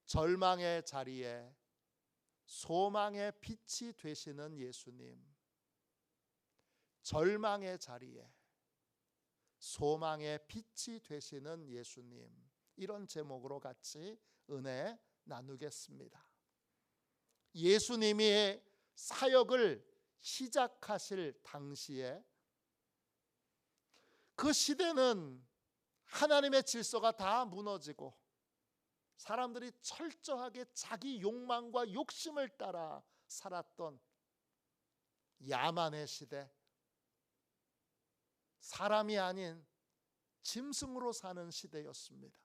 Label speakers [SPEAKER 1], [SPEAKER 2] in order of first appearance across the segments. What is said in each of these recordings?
[SPEAKER 1] 절망의 자리에 소망의 빛이 되시는 예수님, 절망의 자리에 소망의 빛이 되시는 예수님, 이런 제목으로 같이 은혜 나누겠습니다. 예수님이 사역을 시작하실 당시에 그 시대는 하나님의 질서가 다 무너지고 사람들이 철저하게 자기 욕망과 욕심을 따라 살았던 야만의 시대, 사람이 아닌 짐승으로 사는 시대였습니다.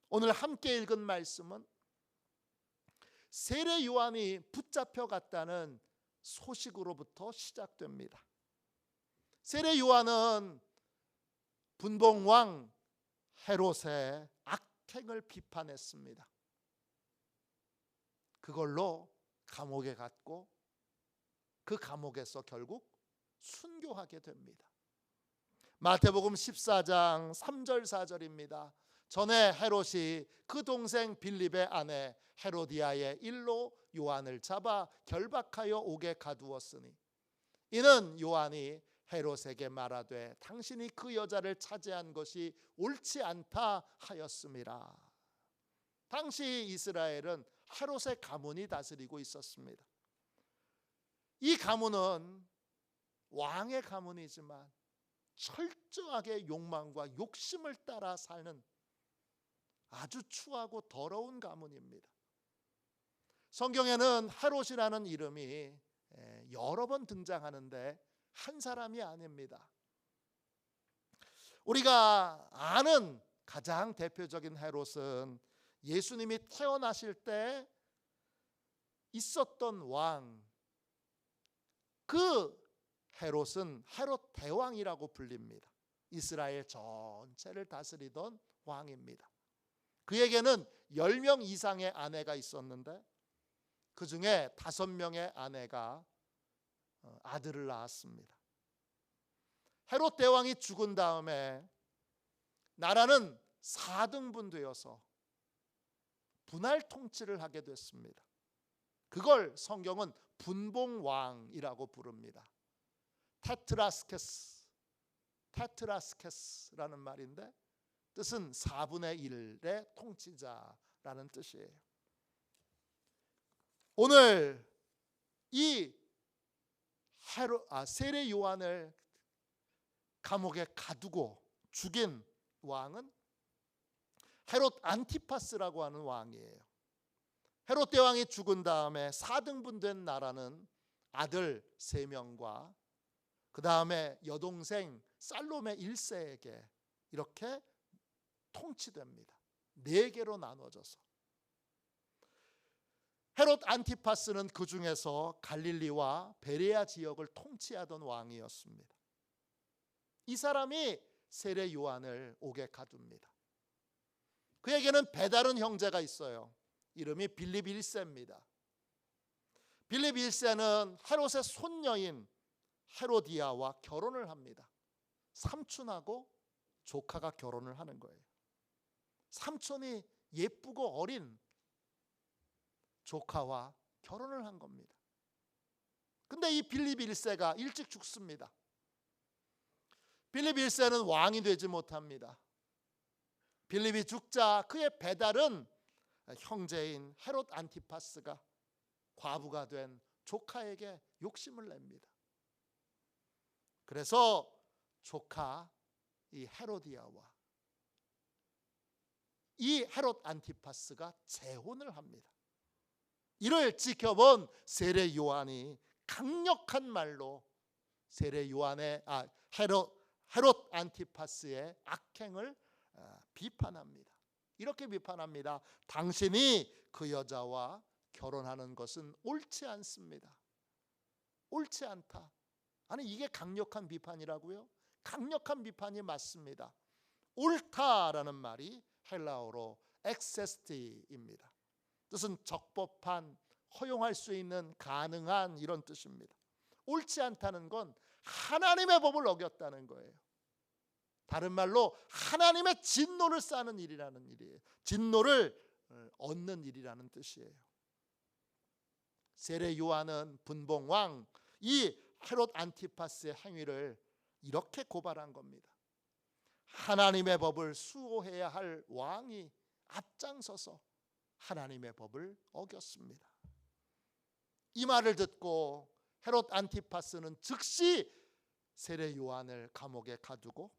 [SPEAKER 1] 오늘 함께 읽은 말씀은 세례 요한이 붙잡혀 갔다는 소식으로부터 시작됩니다. 세례 요한은 분봉왕 헤롯의 악행을 비판했습니다. 그걸로 감옥에 갔고 그 감옥에서 결국 순교하게 됩니다. 마태복음 14장 3절 4절입니다. 전에 헤롯이 그 동생 빌립의 아내 헤로디아의 일로 요한을 잡아 결박하여 옥에 가두었으니 이는 요한이 헤롯에게 말하되 당신이 그 여자를 차지한 것이 옳지 않다 하였음이라. 당시 이스라엘은 헤롯의 가문이 다스리고 있었습니다. 이 가문은 왕의 가문이지만 철저하게 욕망과 욕심을 따라 사는 아주 추하고 더러운 가문입니다. 성경에는 헤롯이라는 이름이 여러 번 등장하는데 한 사람이 아닙니다. 우리가 아는 가장 대표적인 헤롯은 예수님이 태어나실 때 있었던 왕, 그 헤롯은 헤롯 대왕이라고 불립니다. 이스라엘 전체를 다스리던 왕입니다. 그에게는 10명 이상의 아내가 있었는데 그 중에 5명의 아내가 아들을 낳았습니다. 헤롯 대왕이 죽은 다음에 나라는 4등분되어서 분할 통치를 하게 됐습니다. 그걸 성경은 분봉왕이라고 부릅니다. 테트라스케스라는 말인데 뜻은 4분의 1의 통치자라는 뜻이에요. 오늘 이 세례 요한을 감옥에 가두고 죽인 왕은 헤롯 안티파스라고 하는 왕이에요. 헤롯 대왕이 죽은 다음에 4등분된 나라는 아들 3명과 그 다음에 여동생 살로메 1세에게 이렇게 통치됩니다. 4개로 나눠져서. 헤롯 안티파스는 그 중에서 갈릴리와 베레아 지역을 통치하던 왕이었습니다. 이 사람이 세례 요한을 옥에 가둡니다. 그에게는 배다른 형제가 있어요. 이름이 빌립 1세입니다. 빌립 1세는 헤롯의 손녀인 헤로디아와 결혼을 합니다. 삼촌하고 조카가 결혼을 하는 거예요. 삼촌이 예쁘고 어린 조카와 결혼을 한 겁니다. 근데 이 빌립 1세가 일찍 죽습니다. 빌립 1세는 왕이 되지 못합니다. 빌립이 죽자 그의 배다른 형제인 헤롯 안티파스가 과부가 된 조카에게 욕심을 냅니다. 그래서 조카 이 헤로디아와 이 헤롯 안티파스가 재혼을 합니다. 이를 지켜본 세례 요한이 강력한 말로 세례 요한의 헤롯 안티파스의 악행을 비판합니다. 이렇게 비판합니다. 당신이 그 여자와 결혼하는 것은 옳지 않습니다. 옳지 않다. 아니 이게 강력한 비판이라고요? 강력한 비판이 맞습니다. 옳다라는 말이 헬라어로 엑세스티입니다. 뜻은 적법한, 허용할 수 있는, 가능한 이런 뜻입니다. 옳지 않다는 건 하나님의 법을 어겼다는 거예요. 다른 말로 하나님의 진노를 쌓는 일이라는 일이에요. 진노를 얻는 일이라는 뜻이에요. 세례 요한은 분봉왕 이 헤롯 안티파스의 행위를 이렇게 고발한 겁니다. 하나님의 법을 수호해야 할 왕이 앞장서서 하나님의 법을 어겼습니다. 이 말을 듣고 헤롯 안티파스는 즉시 세례 요한을 감옥에 가두고,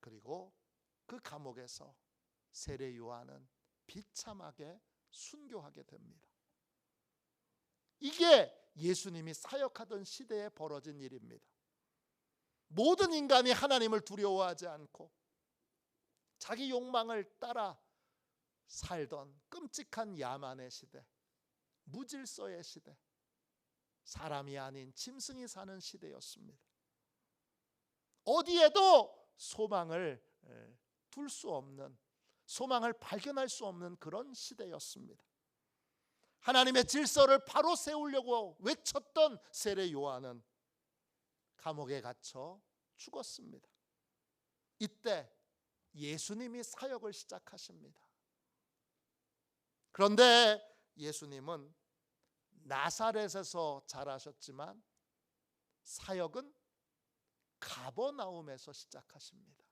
[SPEAKER 1] 그리고 그 감옥에서 세례 요한은 비참하게 순교하게 됩니다. 이게 예수님이 사역하던 시대에 벌어진 일입니다. 모든 인간이 하나님을 두려워하지 않고 자기 욕망을 따라 살던 끔찍한 야만의 시대, 무질서의 시대, 사람이 아닌 짐승이 사는 시대였습니다. 어디에도 소망을 둘 수 없는, 소망을 발견할 수 없는 그런 시대였습니다. 하나님의 질서를 바로 세우려고 외쳤던 세례 요한은 감옥에 갇혀 죽었습니다. 이때 예수님이 사역을 시작하십니다. 그런데 예수님은 나사렛에서 자라셨지만 사역은 가버나움에서 시작하십니다.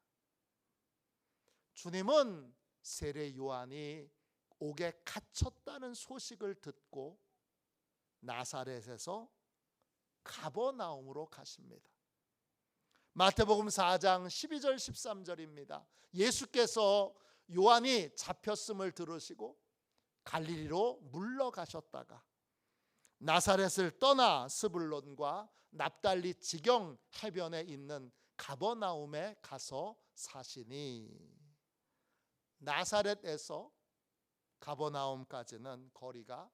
[SPEAKER 1] 주님은 세례 요한이 옥에 갇혔다는 소식을 듣고 나사렛에서 가버나움으로 가십니다. 마태복음 4장 12절 13절입니다. 예수께서 요한이 잡혔음을 들으시고 갈릴리로 물러가셨다가 나사렛을 떠나 스불론과 납달리 지경 해변에 있는 가버나움에 가서 사시니. 나사렛에서 가버나움까지는 거리가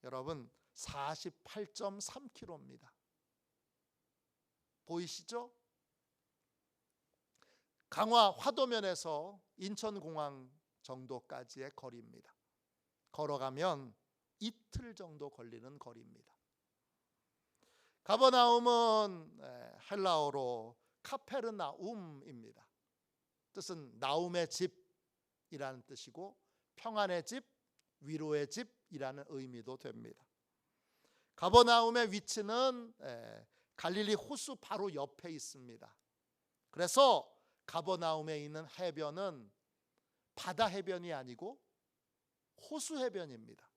[SPEAKER 1] 여러분 48.3km입니다. 보이시죠? 강화 화도면에서 인천공항 정도까지의 거리입니다. 걸어가면 이틀 정도 걸리는 거리입니다. 가버나움은 헬라어로 카페르나움입니다. 뜻은 나움의 집이라는 뜻이고 평안의 집, 위로의 집이라는 의미도 됩니다. 가버나움의 위치는 갈릴리 호수 바로 옆에 있습니다. 그래서 가버나움에 있는 해변은 바다 해변이 아니고 호수 해변입니다.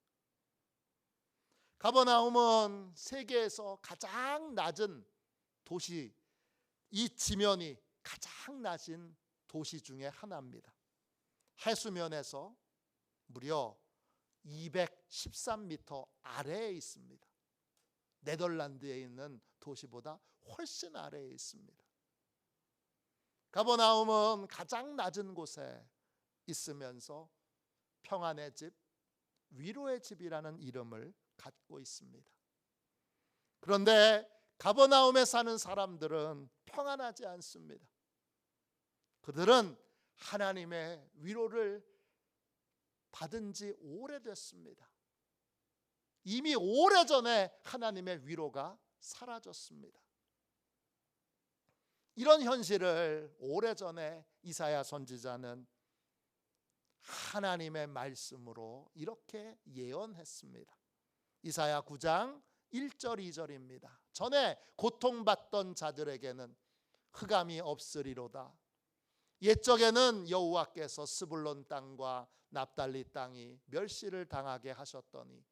[SPEAKER 1] 가버나움은 세계에서 가장 낮은 도시, 이 지면이 가장 낮은 도시 중에 하나입니다. 해수면에서 무려 213m 아래에 있습니다. 네덜란드에 있는 도시보다 훨씬 아래에 있습니다. 가버나움은 가장 낮은 곳에 있으면서 평안의 집, 위로의 집이라는 이름을 갖고 있습니다. 그런데 가버나움에 사는 사람들은 평안하지 않습니다. 그들은 하나님의 위로를 받은 지 오래됐습니다. 이미 오래전에 하나님의 위로가 사라졌습니다. 이런 현실을 오래전에 이사야 선지자는 하나님의 말씀으로 이렇게 예언했습니다. 이사야 9장 1절 2절입니다. 전에 고통받던 자들에게는 흑암이 없으리로다. 옛적에는 여호와께서 스불론 땅과 납달리 땅이 멸시를 당하게 하셨더니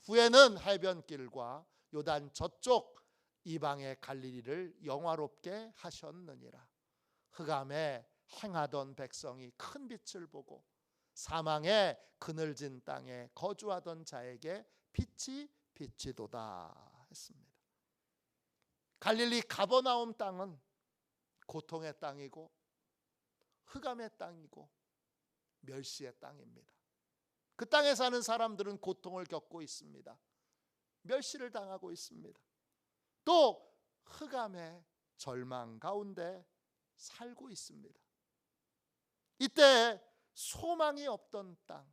[SPEAKER 1] 후에는 해변길과 요단 저쪽 이방의 갈릴리를 영화롭게 하셨느니라. 흑암에 행하던 백성이 큰 빛을 보고 사망의 그늘진 땅에 거주하던 자에게 빛이 비치도다 했습니다. 갈릴리 가버나움 땅은 고통의 땅이고 흑암의 땅이고 멸시의 땅입니다. 그 땅에 사는 사람들은 고통을 겪고 있습니다. 멸시를 당하고 있습니다. 또 흑암의 절망 가운데 살고 있습니다. 이때 소망이 없던 땅,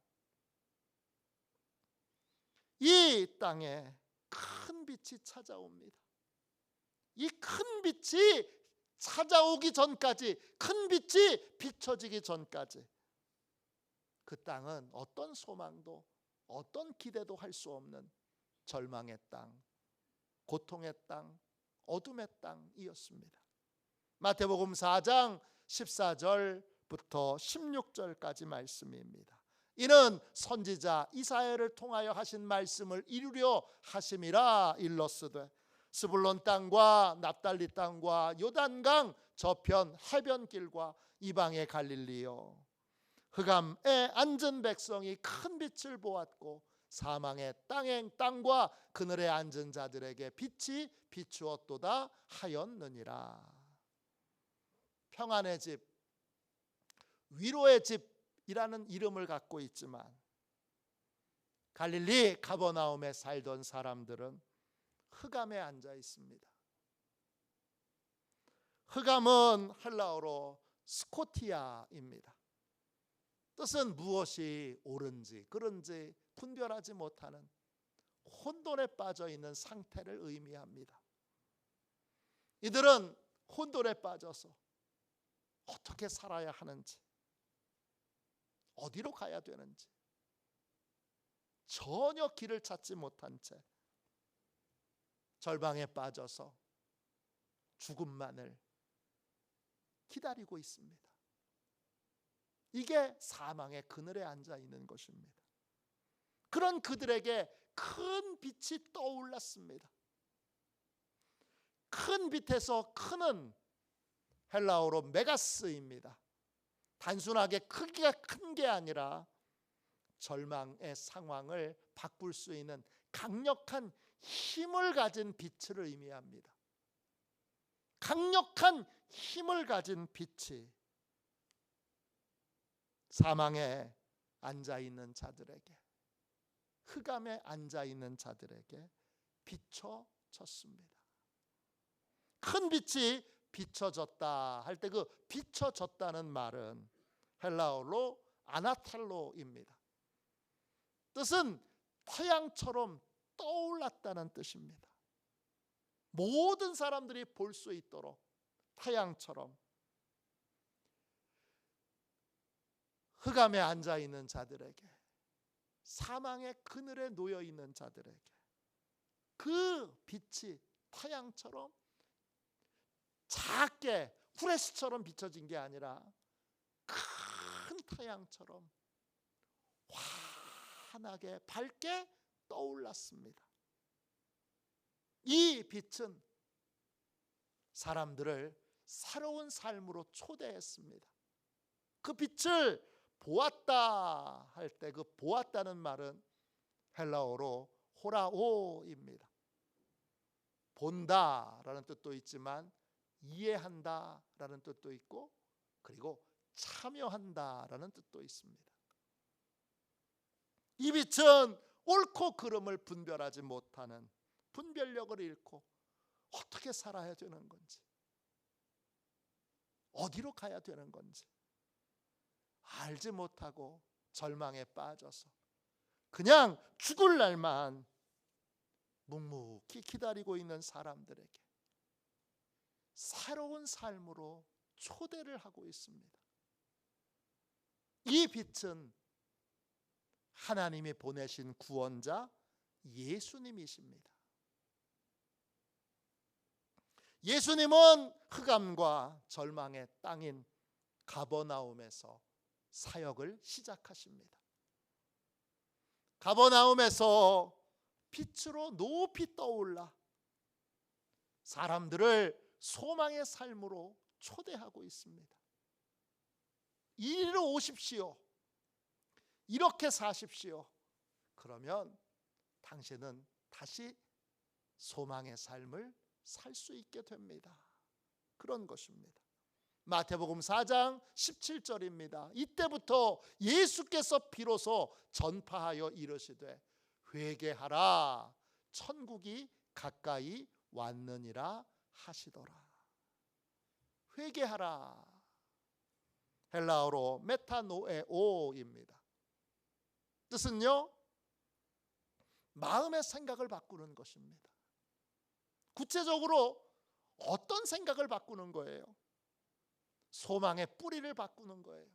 [SPEAKER 1] 이 땅에 큰 빛이 찾아옵니다. 이 큰 빛이 찾아오기 전까지, 큰 빛이 비춰지기 전까지 그 땅은 어떤 소망도 어떤 기대도 할 수 없는 절망의 땅, 고통의 땅, 어둠의 땅이었습니다. 마태복음 4장 14절부터 16절까지 말씀입니다. 이는 선지자 이사야를 통하여 하신 말씀을 이루려 하심이라. 일러스되 스불론 땅과 납달리 땅과 요단강 저편 해변길과 이방의 갈릴리요, 흑암에 앉은 백성이 큰 빛을 보았고 사망의 땅과 그늘에 앉은 자들에게 빛이 비추었도다 하였느니라. 평안의 집, 위로의 집이라는 이름을 갖고 있지만 갈릴리 가버나움에 살던 사람들은 흑암에 앉아 있습니다. 흑암은 헬라어로 스코티아입니다. 뜻은 무엇이 옳은지 그른지 분별하지 못하는 혼돈에 빠져 있는 상태를 의미합니다. 이들은 혼돈에 빠져서 어떻게 살아야 하는지, 어디로 가야 되는지 전혀 길을 찾지 못한 채 절망에 빠져서 죽음만을 기다리고 있습니다. 이게 사망의 그늘에 앉아 있는 것입니다. 그런 그들에게 큰 빛이 떠올랐습니다. 큰 빛에서 크는 헬라어로 메가스입니다. 단순하게 크기가 큰 게 아니라 절망의 상황을 바꿀 수 있는 강력한 힘을 가진 빛을 의미합니다. 강력한 힘을 가진 빛이 사망에 앉아있는 자들에게, 흑암에 앉아있는 자들에게 비춰졌습니다. 큰 빛이 비춰졌다 할 때 그 비춰졌다는 말은 헬라어로 아나텔로입니다. 뜻은 태양처럼 떠올랐다는 뜻입니다. 모든 사람들이 볼 수 있도록 태양처럼 흑암에 앉아 있는 자들에게, 사망의 그늘에 놓여 있는 자들에게 그 빛이 태양처럼 작게 후레쉬처럼 비춰진 게 아니라 큰 태양처럼 환하게 밝게 떠올랐습니다. 이 빛은 사람들을 새로운 삶으로 초대했습니다. 그 빛을 보았다 할 때 그 보았다는 말은 헬라어로 호라오입니다. 본다라는 뜻도 있지만 이해한다라는 뜻도 있고 그리고 참여한다라는 뜻도 있습니다. 이 빛은 옳고 그름을 분별하지 못하는 분별력을 잃고 어떻게 살아야 되는 건지, 어디로 가야 되는 건지 알지 못하고 절망에 빠져서 그냥 죽을 날만 묵묵히 기다리고 있는 사람들에게 새로운 삶으로 초대를 하고 있습니다. 이 빛은 하나님이 보내신 구원자 예수님이십니다. 예수님은 흑암과 절망의 땅인 가버나움에서 사역을 시작하십니다. 가버나움에서 빛으로 높이 떠올라 사람들을 소망의 삶으로 초대하고 있습니다. 이리로 오십시오. 이렇게 사십시오. 그러면 당신은 다시 소망의 삶을 살 수 있게 됩니다. 그런 것입니다. 마태복음 4장 17절입니다. 이때부터 예수께서 비로소 전파하여 이르시되 회개하라 천국이 가까이 왔느니라 하시더라. 회개하라. 헬라어로 메타노에오입니다. 뜻은요, 마음의 생각을 바꾸는 것입니다. 구체적으로 어떤 생각을 바꾸는 거예요? 소망의 뿌리를 바꾸는 거예요.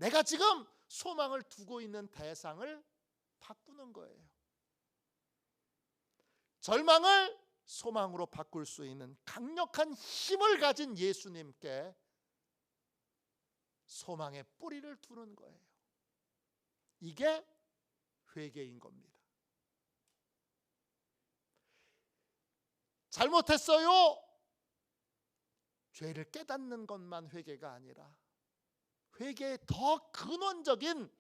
[SPEAKER 1] 내가 지금 소망을 두고 있는 대상을 바꾸는 거예요. 절망을 소망으로 바꿀 수 있는 강력한 힘을 가진 예수님께 소망의 뿌리를 두는 거예요. 이게 회개인 겁니다. 잘못했어요. 죄를 깨닫는 것만 회개가 아니라 회개의 더 근원적인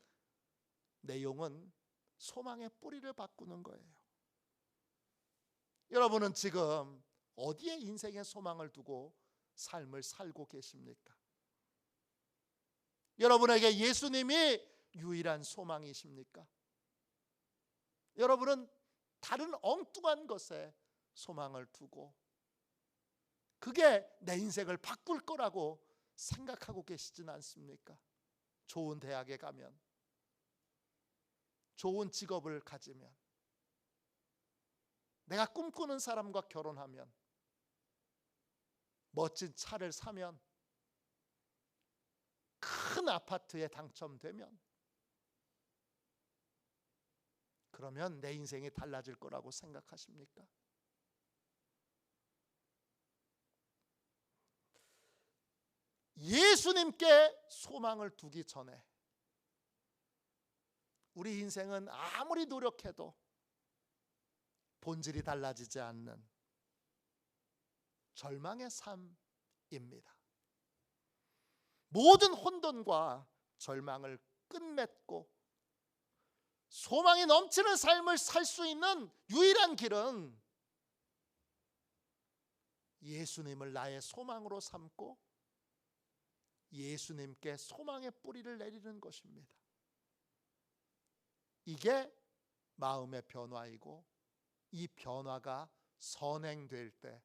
[SPEAKER 1] 내용은 소망의 뿌리를 바꾸는 거예요. 여러분은 지금 어디에 인생의 소망을 두고 삶을 살고 계십니까? 여러분에게 예수님이 유일한 소망이십니까? 여러분은 다른 엉뚱한 것에 소망을 두고 그게 내 인생을 바꿀 거라고 생각하고 계시진 않습니까? 좋은 대학에 가면, 좋은 직업을 가지면, 내가 꿈꾸는 사람과 결혼하면, 멋진 차를 사면, 큰 아파트에 당첨되면, 그러면 내 인생이 달라질 거라고 생각하십니까? 예수님께 소망을 두기 전에 우리 인생은 아무리 노력해도 본질이 달라지지 않는 절망의 삶입니다. 모든 혼돈과 절망을 끝맺고 소망이 넘치는 삶을 살 수 있는 유일한 길은 예수님을 나의 소망으로 삼고 예수님께 소망의 뿌리를 내리는 것입니다. 이게 마음의 변화이고, 이 변화가 선행될 때,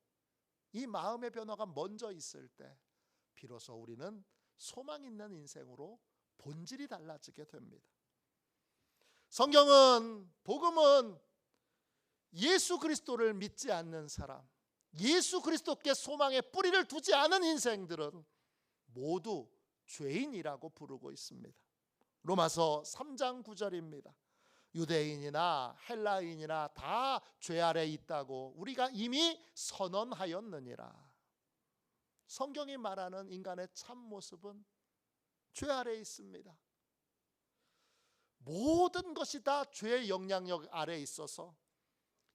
[SPEAKER 1] 이 마음의 변화가 먼저 있을 때 비로소 우리는 소망 있는 인생으로 본질이 달라지게 됩니다. 성경은, 복음은 예수 그리스도를 믿지 않는 사람, 예수 그리스도께 소망의 뿌리를 두지 않은 인생들은 모두 죄인이라고 부르고 있습니다. 로마서 3장 9절입니다. 유대인이나 헬라인이나 다 죄 아래 있다고 우리가 이미 선언하였느니라. 성경이 말하는 인간의 참 모습은 죄 아래 있습니다. 모든 것이 다 죄의 영향력 아래 있어서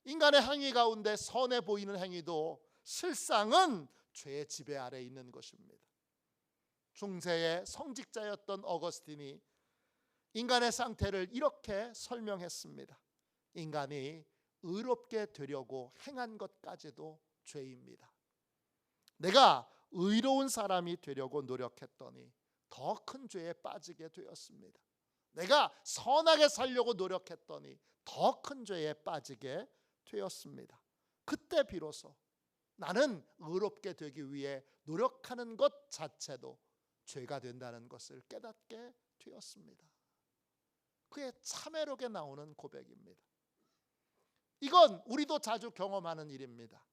[SPEAKER 1] 인간의 행위 가운데 선해 보이는 행위도 실상은 죄의 지배 아래 있는 것입니다. 중세의 성직자였던 어거스틴이 인간의 상태를 이렇게 설명했습니다. 인간이 의롭게 되려고 행한 것까지도 죄입니다. 내가 의로운 사람이 되려고 노력했더니 더 큰 죄에 빠지게 되었습니다. 내가 선하게 살려고 노력했더니 더 큰 죄에 빠지게 되었습니다. 그때 비로소 나는 의롭게 되기 위해 노력하는 것 자체도 죄가 된다는 것을 깨닫게 되었습니다. 그의 참회록에 나오는 고백입니다. 이건 우리도 자주 경험하는 일입니다.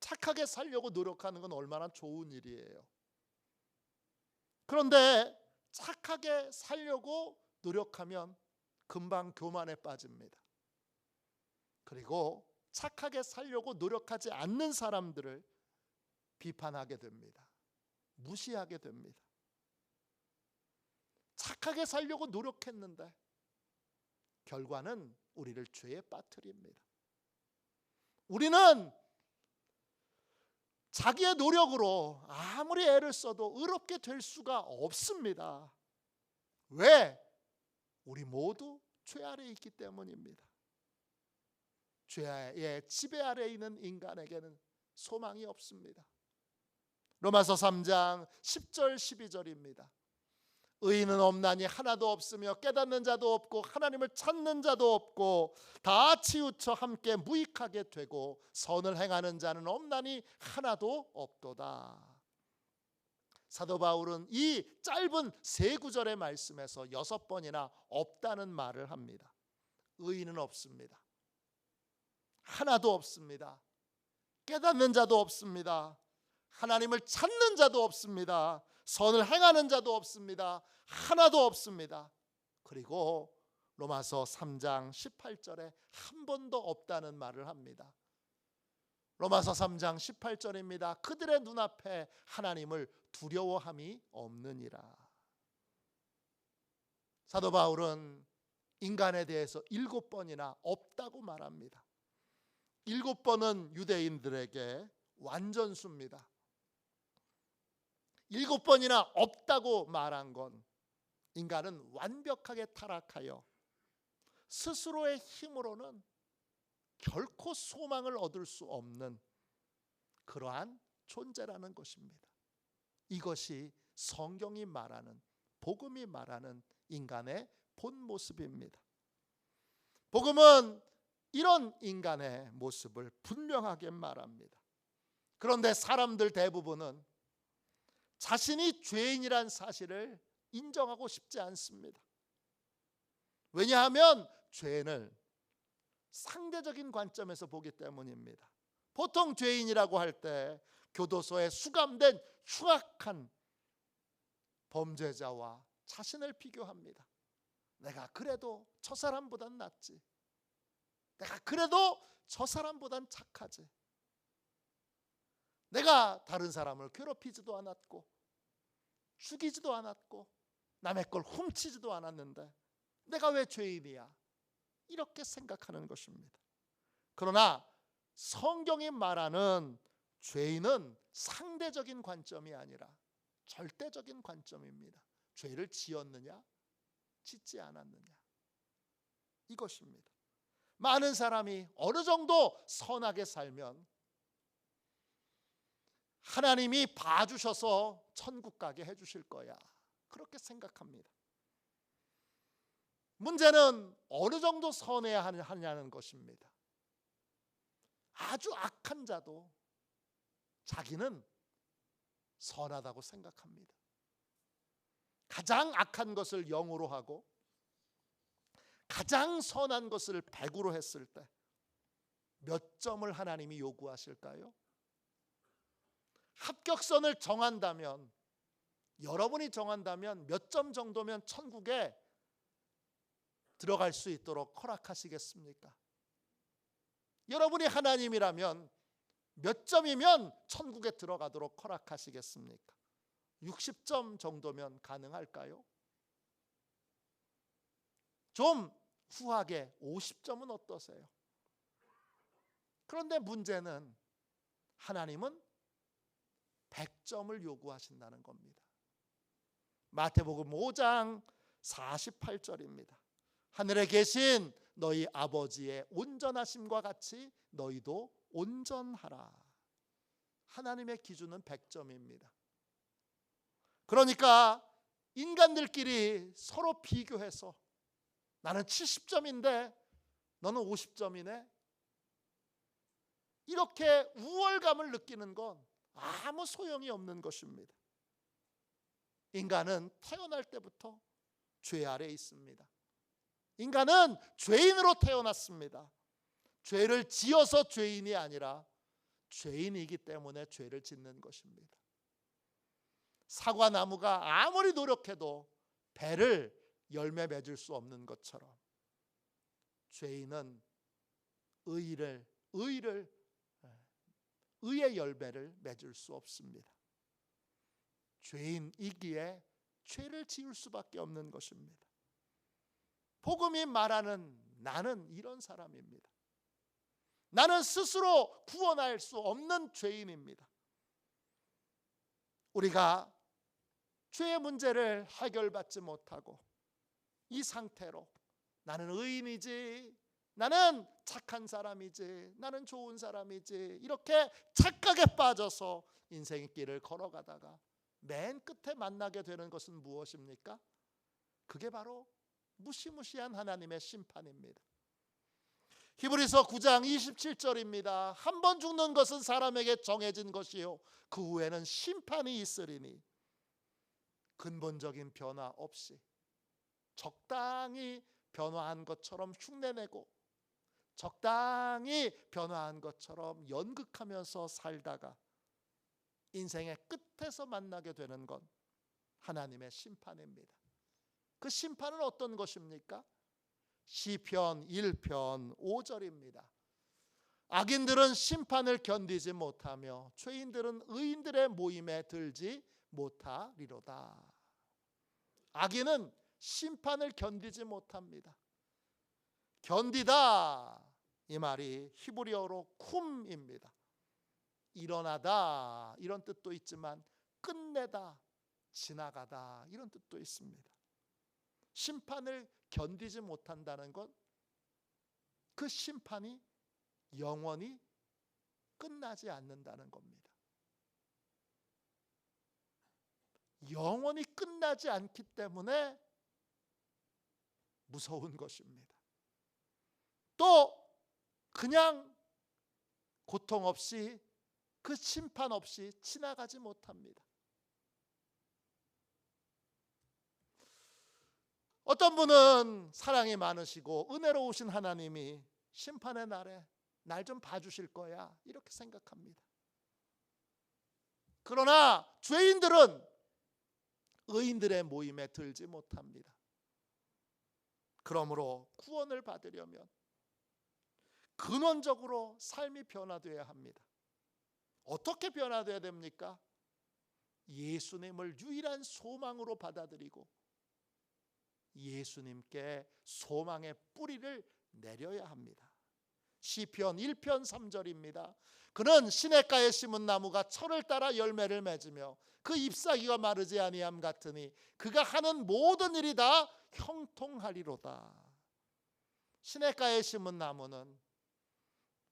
[SPEAKER 1] 착하게 살려고 노력하는 건 얼마나 좋은 일이에요. 그런데 착하게 살려고 노력하면 금방 교만에 빠집니다. 그리고 착하게 살려고 노력하지 않는 사람들을 비판하게 됩니다. 무시하게 됩니다. 착하게 살려고 노력했는데 결과는 우리를 죄에 빠뜨립니다. 우리는 자기의 노력으로 아무리 애를 써도 의롭게 될 수가 없습니다. 왜? 우리 모두 죄 아래에 있기 때문입니다. 죄의 지배 아래에 있는 인간에게는 소망이 없습니다. 로마서 3장 10절 12절입니다. 의인은 없나니 하나도 없으며 깨닫는 자도 없고 하나님을 찾는 자도 없고 다 치우쳐 함께 무익하게 되고 선을 행하는 자는 없나니 하나도 없도다. 사도 바울은 이 짧은 세 구절의 말씀에서 6번이나 없다는 말을 합니다. 의인은 없습니다. 하나도 없습니다. 깨닫는 자도 없습니다. 하나님을 찾는 자도 없습니다. 선을 행하는 자도 없습니다. 하나도 없습니다. 그리고 로마서 3장 18절에 한 번도 없다는 말을 합니다. 로마서 3장 18절입니다. 그들의 눈앞에 하나님을 두려워함이 없느니라. 사도 바울은 인간에 대해서 7번이나 없다고 말합니다. 7번은 유대인들에게 완전수입니다. 7번이나 없다고 말한 건 인간은 완벽하게 타락하여 스스로의 힘으로는 결코 소망을 얻을 수 없는 그러한 존재라는 것입니다. 이것이 성경이 말하는, 복음이 말하는 인간의 본 모습입니다. 복음은 이런 인간의 모습을 분명하게 말합니다. 그런데 사람들 대부분은 자신이 죄인이란 사실을 인정하고 싶지 않습니다. 왜냐하면 죄를 상대적인 관점에서 보기 때문입니다. 보통 죄인이라고 할 때 교도소에 수감된 흉악한 범죄자와 자신을 비교합니다. 내가 그래도 저 사람보단 낫지. 내가 그래도 저 사람보단 착하지. 내가 다른 사람을 괴롭히지도 않았고 죽이지도 않았고 남의 걸 훔치지도 않았는데 내가 왜 죄인이야? 이렇게 생각하는 것입니다. 그러나 성경이 말하는 죄인은 상대적인 관점이 아니라 절대적인 관점입니다. 죄를 지었느냐, 짓지 않았느냐, 이것입니다. 많은 사람이 어느 정도 선하게 살면 하나님이 봐주셔서 천국 가게 해주실 거야, 그렇게 생각합니다. 문제는 어느 정도 선해야 하냐는 것입니다. 아주 악한 자도 자기는 선하다고 생각합니다. 가장 악한 것을 0으로 하고 가장 선한 것을 100으로 했을 때 몇 점을 하나님이 요구하실까요? 합격선을 정한다면, 여러분이 정한다면 몇 점 정도면 천국에 들어갈 수 있도록 허락하시겠습니까? 여러분이 하나님이라면 몇 점이면 천국에 들어가도록 허락하시겠습니까? 60점 정도면 가능할까요? 좀 후하게 50점은 어떠세요? 그런데 문제는 하나님은 100점을 요구하신다는 겁니다. 마태복음 5장 48절입니다. 하늘에 계신 너희 아버지의 온전하심과 같이 너희도 온전하라. 하나님의 기준은 100점입니다. 그러니까 인간들끼리 서로 비교해서 나는 70점인데 너는 50점이네, 이렇게 우월감을 느끼는 건 아무 소용이 없는 것입니다. 인간은 태어날 때부터 죄 아래에 있습니다. 인간은 죄인으로 태어났습니다. 죄를 지어서 죄인이 아니라 죄인이기 때문에 죄를 짓는 것입니다. 사과나무가 아무리 노력해도 배를 열매 맺을 수 없는 것처럼 죄인은 의의 열매를 맺을 수 없습니다. 죄인이기에 죄를 지을 수밖에 없는 것입니다. 복음이 말하는 나는 이런 사람입니다. 나는 스스로 구원할 수 없는 죄인입니다. 우리가 죄의 문제를 해결받지 못하고 이 상태로 나는 의인이지, 나는 착한 사람이지, 나는 좋은 사람이지, 이렇게 착각에 빠져서 인생의 길을 걸어가다가 맨 끝에 만나게 되는 것은 무엇입니까? 그게 바로 무시무시한 하나님의 심판입니다. 히브리서 9장 27절입니다. 한 번 죽는 것은 사람에게 정해진 것이요 그 후에는 심판이 있으리니 근본적인 변화 없이 적당히 변화한 것처럼 흉내내고 적당히 변화한 것처럼 연극하면서 살다가 인생의 끝에서 만나게 되는 건 하나님의 심판입니다. 그 심판은 어떤 것입니까? 시편 1편 5절입니다. 악인들은 심판을 견디지 못하며 죄인들은 의인들의 모임에 들지 못하리로다. 악인은 심판을 견디지 못합니다. 견디다, 이 말이 히브리어로 쿰입니다. 일어나다 이런 뜻도 있지만 끝내다, 지나가다 이런 뜻도 있습니다. 심판을 견디지 못한다는 것, 그 심판이 영원히 끝나지 않는다는 겁니다. 영원히 끝나지 않기 때문에 무서운 것입니다. 또 그냥 고통 없이, 그 심판 없이 지나가지 못합니다. 어떤 분은 사랑이 많으시고 은혜로우신 하나님이 심판의 날에 날 좀 봐주실 거야 이렇게 생각합니다. 그러나 죄인들은 의인들의 모임에 들지 못합니다. 그러므로 구원을 받으려면 근원적으로 삶이 변화되어야 합니다. 어떻게 변화되어야 됩니까? 예수님을 유일한 소망으로 받아들이고 예수님께 소망의 뿌리를 내려야 합니다. 시편 1편 3절입니다. 그는 시냇가에 심은 나무가 철을 따라 열매를 맺으며 그 잎사귀가 마르지 아니함 같으니 그가 하는 모든 일이 다 형통하리로다. 시냇가에 심은 나무는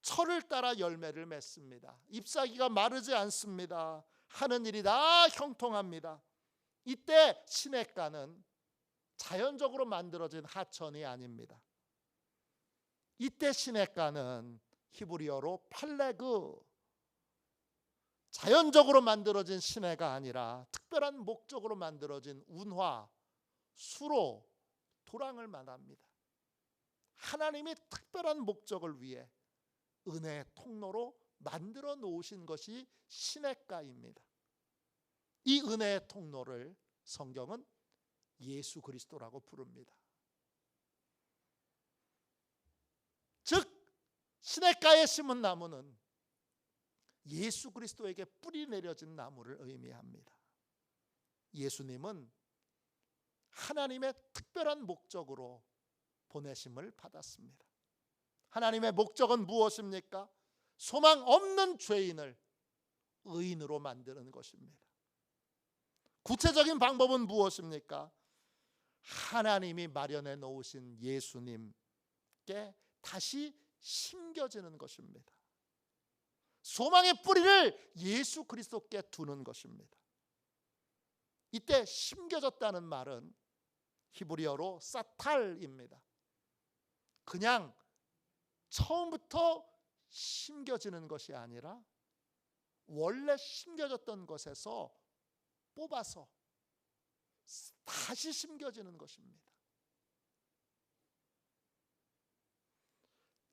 [SPEAKER 1] 철을 따라 열매를 맺습니다. 잎사귀가 마르지 않습니다. 하는 일이 다 형통합니다. 이때 시냇가는 자연적으로 만들어진 하천이 아닙니다. 이때 시냇가는 히브리어로 팔레그, 자연적으로 만들어진 시내가 아니라 특별한 목적으로 만들어진 운화, 수로, 도랑을 말합니다. 하나님이 특별한 목적을 위해 은혜의 통로로 만들어 놓으신 것이 시냇가입니다. 이 은혜의 통로를 성경은 예수 그리스도라고 부릅니다. 즉 시냇가에 심은 나무는 예수 그리스도에게 뿌리 내려진 나무를 의미합니다. 예수님은 하나님의 특별한 목적으로 보내심을 받았습니다. 하나님의 목적은 무엇입니까? 소망 없는 죄인을 의인으로 만드는 것입니다. 구체적인 방법은 무엇입니까? 하나님이 마련해 놓으신 예수님께 다시 심겨지는 것입니다. 소망의 뿌리를 예수 그리스도께 두는 것입니다. 이때 심겨졌다는 말은 히브리어로 사탈입니다. 그냥 처음부터 심겨지는 것이 아니라 원래 심겨졌던 것에서 뽑아서 다시 심겨지는 것입니다.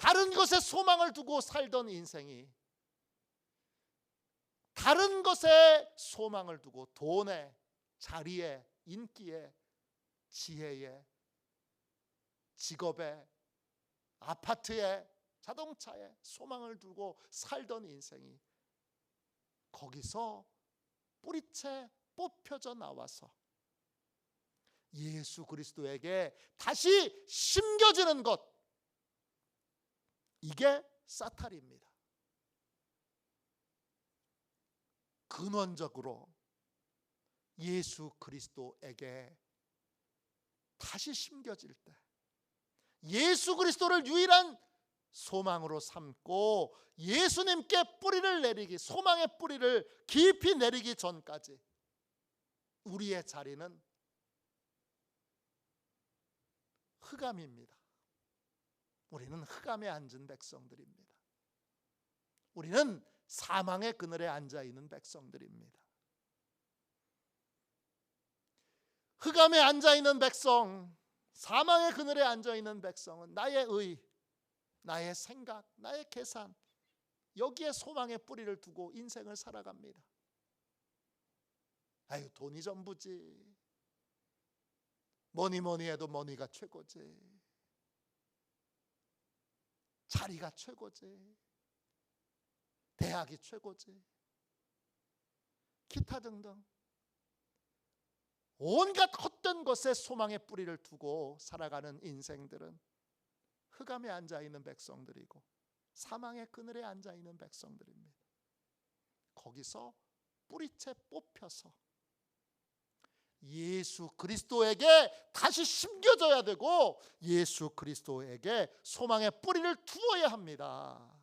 [SPEAKER 1] 다른 것에 소망을 두고 살던 인생이 다른 것에 소망을 두고 돈에, 자리에, 인기에, 지혜에, 직업에, 아파트에, 자동차에 소망을 두고 살던 인생이 거기서 뿌리채 뽑혀져 나와서 예수 그리스도에게 다시 심겨지는 것, 이게 사탈입니다. 근원적으로 예수 그리스도에게 다시 심겨질 때, 예수 그리스도를 유일한 소망으로 삼고 예수님께 뿌리를 내리기, 소망의 뿌리를 깊이 내리기 전까지 우리의 자리는 흑암입니다. 우리는 흑암에 앉은 백성들입니다. 우리는 사망의 그늘에 앉아 있는 백성들입니다. 흑암에 앉아 있는 백성, 사망의 그늘에 앉아 있는 백성은 나의 의, 나의 생각, 나의 계산, 여기에 소망의 뿌리를 두고 인생을 살아갑니다. 아유, 돈이 전부지. 뭐니 해도 머니가 최고지. 자리가 최고지. 대학이 최고지. 기타 등등 온갖 헛된 것에 소망의 뿌리를 두고 살아가는 인생들은 흑암에 앉아있는 백성들이고 사망의 그늘에 앉아있는 백성들입니다. 거기서 뿌리채 뽑혀서 예수 그리스도에게 다시 심겨져야 되고 예수 그리스도에게 소망의 뿌리를 두어야 합니다.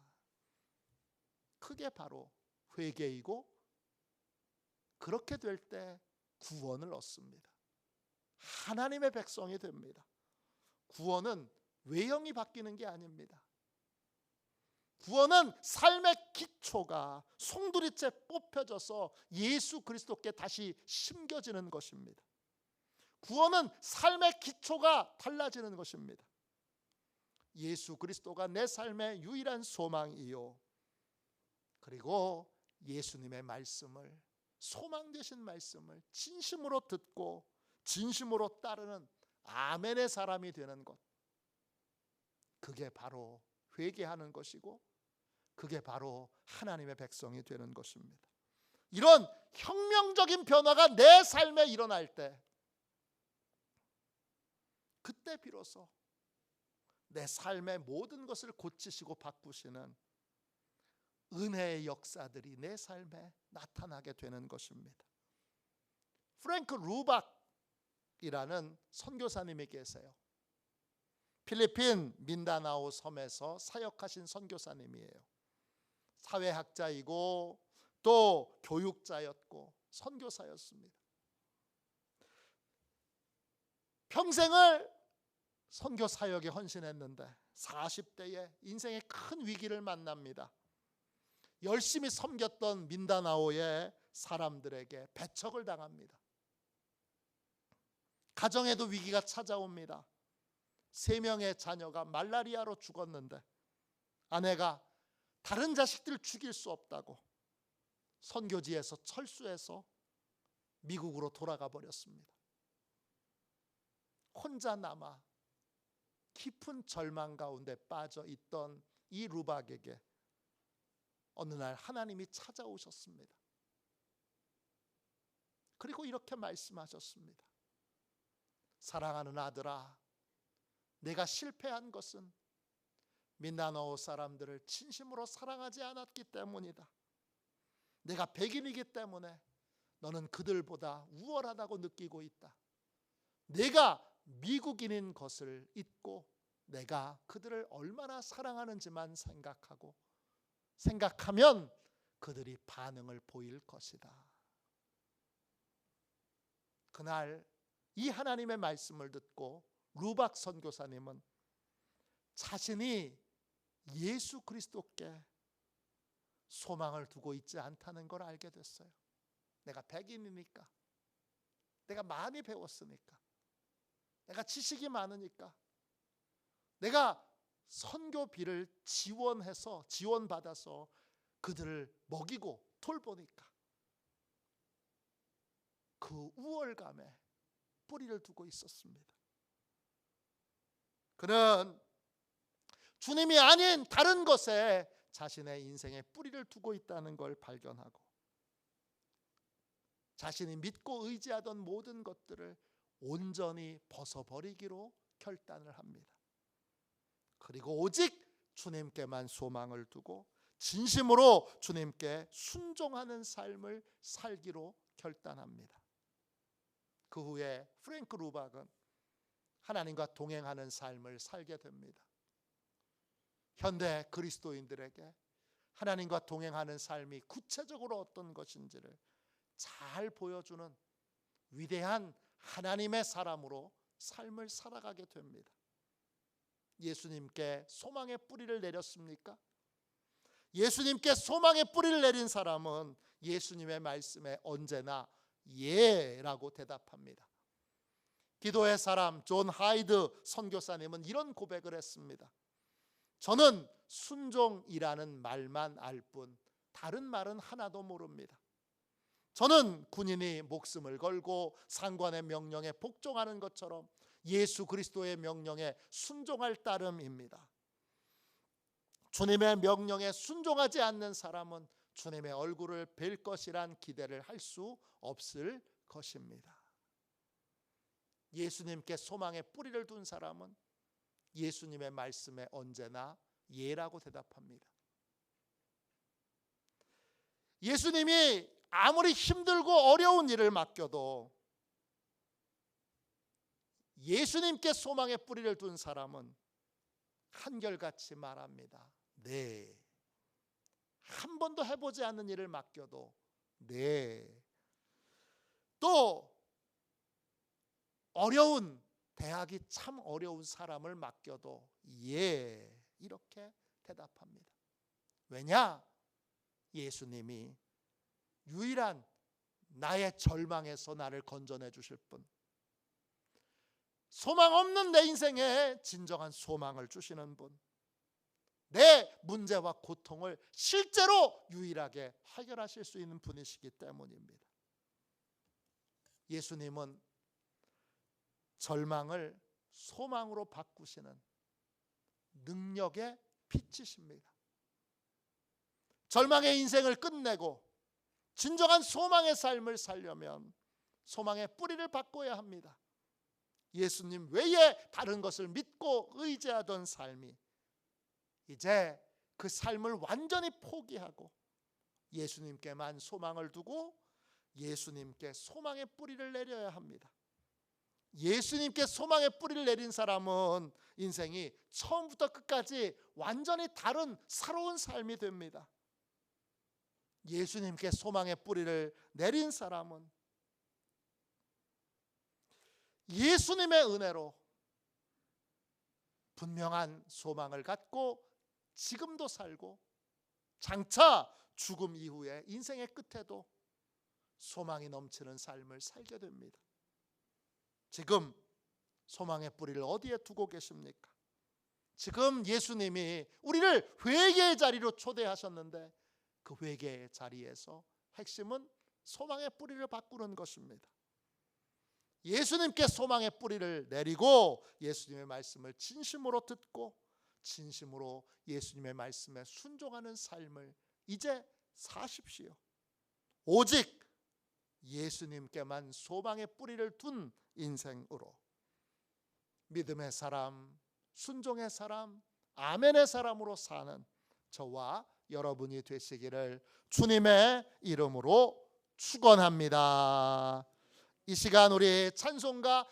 [SPEAKER 1] 그게 바로 회개이고, 그렇게 될 때 구원을 얻습니다. 하나님의 백성이 됩니다. 구원은 외형이 바뀌는 게 아닙니다. 구원은 삶의 기초가 송두리째 뽑혀져서 예수 그리스도께 다시 심겨지는 것입니다. 구원은 삶의 기초가 달라지는 것입니다. 예수 그리스도가 내 삶의 유일한 소망이요, 그리고 예수님의 말씀을, 소망 되신 말씀을 진심으로 듣고 진심으로 따르는 아멘의 사람이 되는 것, 그게 바로 회개하는 것이고 그게 바로 하나님의 백성이 되는 것입니다. 이런 혁명적인 변화가 내 삶에 일어날 때, 그때 비로소 내 삶의 모든 것을 고치시고 바꾸시는 은혜의 역사들이 내 삶에 나타나게 되는 것입니다. 프랭크 루박이라는 선교사님이 계세요. 필리핀 민다나오 섬에서 사역하신 선교사님이에요. 사회학자이고 또 교육자였고 선교사였습니다. 평생을 선교 사역에 헌신했는데 40대에 인생의 큰 위기를 만납니다. 열심히 섬겼던 민다나오의 사람들에게 배척을 당합니다. 가정에도 위기가 찾아옵니다. 3명의 자녀가 말라리아로 죽었는데 아내가 다른 자식들을 죽일 수 없다고 선교지에서 철수해서 미국으로 돌아가 버렸습니다. 혼자 남아 깊은 절망 가운데 빠져 있던 이 루박에게 어느 날 하나님이 찾아오셨습니다. 그리고 이렇게 말씀하셨습니다. 사랑하는 아들아, 내가 실패한 것은 민다나오 사람들을 진심으로 사랑하지 않았기 때문이다. 내가 백인이기 때문에 너는 그들보다 우월하다고 느끼고 있다. 내가 미국인인 것을 잊고 내가 그들을 얼마나 사랑하는지만 생각하면 그들이 반응을 보일 것이다. 그날 이 하나님의 말씀을 듣고 루박 선교사님은 자신이 예수 그리스도께 소망을 두고 있지 않다는 걸 알게 됐어요. 내가 백인이니까, 내가 많이 배웠으니까, 내가 지식이 많으니까, 내가 선교비를 지원받아서 그들을 먹이고 돌보니까 그 우월감에 뿌리를 두고 있었습니다. 그는 주님이 아닌 다른 것에 자신의 인생에 뿌리를 두고 있다는 걸 발견하고 자신이 믿고 의지하던 모든 것들을 온전히 벗어버리기로 결단을 합니다. 그리고 오직 주님께만 소망을 두고 진심으로 주님께 순종하는 삶을 살기로 결단합니다. 그 후에 프랭크 루박은 하나님과 동행하는 삶을 살게 됩니다. 현대 그리스도인들에게 하나님과 동행하는 삶이 구체적으로 어떤 것인지를 잘 보여주는 위대한 하나님의 사람으로 삶을 살아가게 됩니다. 예수님께 소망의 뿌리를 내렸습니까? 예수님께 소망의 뿌리를 내린 사람은 예수님의 말씀에 언제나 예라고 대답합니다. 기도의 사람 존 하이드 선교사님은 이런 고백을 했습니다. 저는 순종이라는 말만 알 뿐 다른 말은 하나도 모릅니다. 저는 군인이 목숨을 걸고 상관의 명령에 복종하는 것처럼 예수 그리스도의 명령에 순종할 따름입니다. 주님의 명령에 순종하지 않는 사람은 주님의 얼굴을 뵐 것이란 기대를 할 수 없을 것입니다. 예수님께 소망의 뿌리를 둔 사람은 예수님의 말씀에 언제나 예라고 대답합니다. 예수님이 아무리 힘들고 어려운 일을 맡겨도 예수님께 소망의 뿌리를 둔 사람은 한결같이 말합니다. 네. 한 번도 해보지 않은 일을 맡겨도 네. 또 어려운 대학이 참 어려운 사람을 맡겨도 예, 이렇게 대답합니다. 왜냐? 예수님이 유일한 나의 절망에서 나를 건져내 주실 분, 소망 없는 내 인생에 진정한 소망을 주시는 분, 내 문제와 고통을 실제로 유일하게 해결하실 수 있는 분이시기 때문입니다. 예수님은 절망을 소망으로 바꾸시는 능력의 빛이십니다. 절망의 인생을 끝내고 진정한 소망의 삶을 살려면 소망의 뿌리를 바꿔야 합니다. 예수님 외에 다른 것을 믿고 의지하던 삶이 이제 그 삶을 완전히 포기하고 예수님께만 소망을 두고 예수님께 소망의 뿌리를 내려야 합니다. 예수님께 소망의 뿌리를 내린 사람은 인생이 처음부터 끝까지 완전히 다른 새로운 삶이 됩니다. 예수님께 소망의 뿌리를 내린 사람은 예수님의 은혜로 분명한 소망을 갖고 지금도 살고 장차 죽음 이후에 인생의 끝에도 소망이 넘치는 삶을 살게 됩니다. 지금 소망의 뿌리를 어디에 두고 계십니까? 지금 예수님이 우리를 회개의 자리로 초대하셨는데 그 회개의 자리에서 핵심은 소망의 뿌리를 바꾸는 것입니다. 예수님께 소망의 뿌리를 내리고 예수님의 말씀을 진심으로 듣고 진심으로 예수님의 말씀에 순종하는 삶을 이제 사십시오. 오직 예수님께만 소망의 뿌리를 둔 인생으로 믿음의 사람, 순종의 사람, 아멘의 사람으로 사는 저와 여러분이 되시기를 주님의 이름으로 축원합니다. 이 시간 우리 찬송가